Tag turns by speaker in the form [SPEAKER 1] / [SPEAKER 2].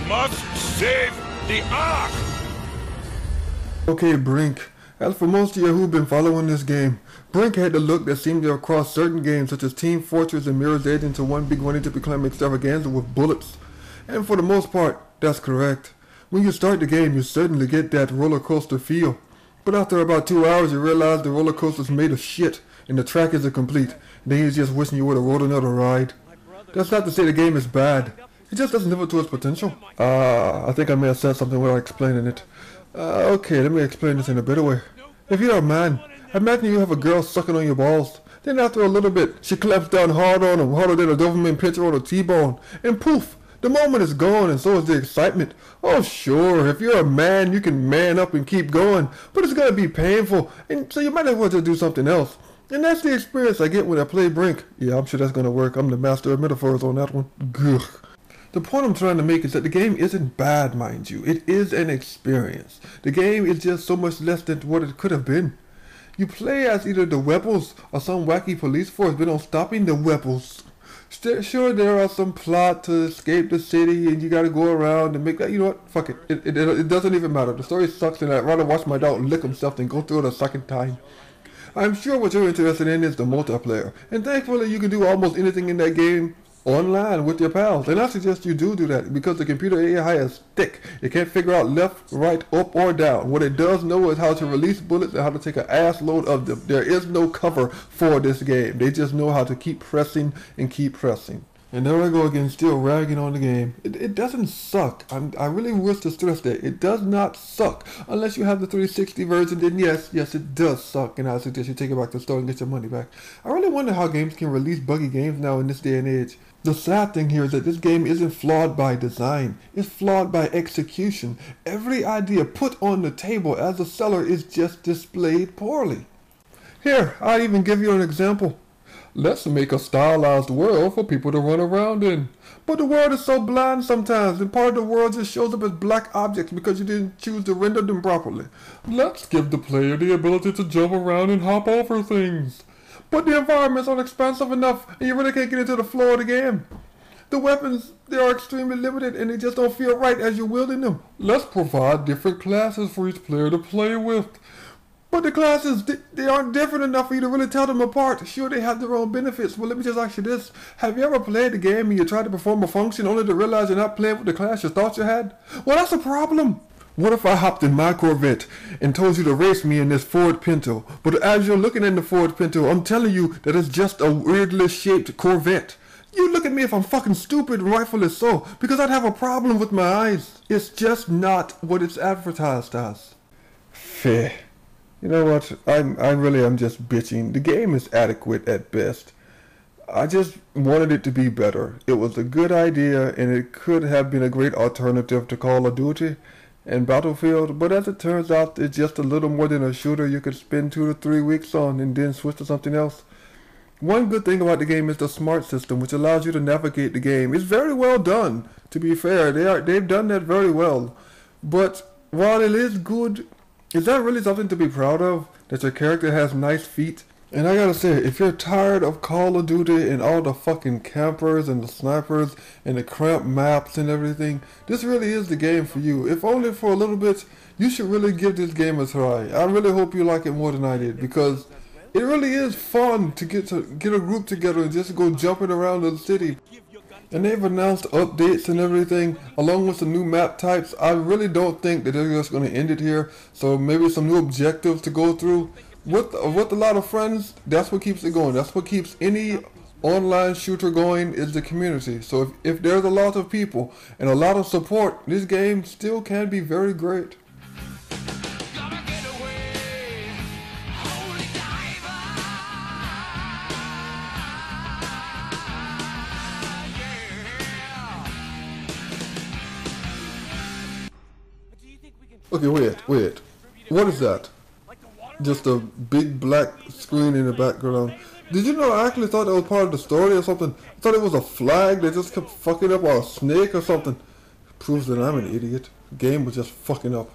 [SPEAKER 1] must save the Ark!
[SPEAKER 2] Okay, Brink. As for most of you who've been following this game, Brink had the look that seemed to have crossed certain games such as Team Fortress and Mirror's Edge into one big one to become extravaganza with bullets. And for the most part, that's correct. When you start the game, you certainly get that roller coaster feel. But after about 2 hours, you realize the roller coaster's made of shit and the track isn't complete. Then you're just wishing you would have rode another ride. That's not to say the game is bad. It just doesn't live up to its potential. I think I may have said something without explaining it. Okay, let me explain this in a better way. If you're a man, imagine you have a girl sucking on your balls. Then after a little bit, she clamps down hard on them, harder than a government picture on a T-bone. And poof, the moment is gone and so is the excitement. Oh sure, if you're a man, you can man up and keep going. But it's gonna be painful, and so you might as well just do something else. And that's the experience I get when I play Brink. Yeah, I'm sure that's gonna work. I'm the master of metaphors on that one. Gugh. The point I'm trying to make is that the game isn't bad, mind you. It is an experience. The game is just so much less than what it could have been. You play as either the rebels or some wacky police force bent on stopping the rebels. Sure, there are some plot to escape the city and you gotta go around and make that, you know what, fuck it. It doesn't even matter. The story sucks and I'd rather watch my dog lick himself than go through it a second time. I'm sure what you're interested in is the multiplayer. And thankfully you can do almost anything in that game online with your pals, and I suggest you do that because the computer AI is thick. It can't figure out left, right, up, or down. What it does know is how to release bullets and how to take an ass load of them. There is no cover for this game. They just know how to keep pressing and keep pressing. And there I go again, still ragging on the game. It doesn't suck. I really wish to stress that. It does not suck. Unless you have the 360 version, then yes, it does suck. And I suggest you take it back to the store and get your money back. I really wonder how games can release buggy games now in this day and age. The sad thing here is that this game isn't flawed by design. It's flawed by execution. Every idea put on the table as a seller is just displayed poorly. Here, I'll even give you an example. Let's make a stylized world for people to run around in. But the world is so blind sometimes, and part of the world just shows up as black objects because you didn't choose to render them properly. Let's give the player the ability to jump around and hop over things. But the environments aren't expansive enough, and you really can't get into the flow of the game. The weapons, they are extremely limited, and they just don't feel right as you're wielding them. Let's provide different classes for each player to play with. But the classes, they aren't different enough for you to really tell them apart. Sure, they have their own benefits. Well, let me just ask you this. Have you ever played the game and you tried to perform a function only to realize you're not playing with the class you thought you had? Well, that's a problem. What if I hopped in my Corvette and told you to race me in this Ford Pinto? But as you're looking in the Ford Pinto, I'm telling you that it's just a weirdly shaped Corvette. You look at me if I'm fucking stupid, and rightfully so, because I'd have a problem with my eyes. It's just not what it's advertised as. Fair. You know what, I really am just bitching. The game is adequate at best. I just wanted it to be better. It was a good idea and it could have been a great alternative to Call of Duty and Battlefield, but as it turns out, it's just a little more than a shooter you could spend 2 to 3 weeks on and then switch to something else. One good thing about the game is the smart system, which allows you to navigate the game. It's very well done, to be fair. They've done that very well. But while it is good, is that really something to be proud of? That your character has nice feet? And I gotta say, if you're tired of Call of Duty and all the fucking campers and the snipers and the cramped maps and everything, this really is the game for you. If only for a little bit, you should really give this game a try. I really hope you like it more than I did, because it really is fun to get a group together and just go jumping around the city. And they've announced updates and everything, along with some new map types. I really don't think that they're just going to end it here. So maybe some new objectives to go through. With a lot of friends, that's what keeps it going. That's what keeps any online shooter going, is the community. So if there's a lot of people and a lot of support, this game still can be very great. Okay, wait. What is that? Just a big black screen in the background. Did you know I actually thought that was part of the story or something? I thought it was a flag that just kept fucking up, or a snake or something. Proves that I'm an idiot. The game was just fucking up.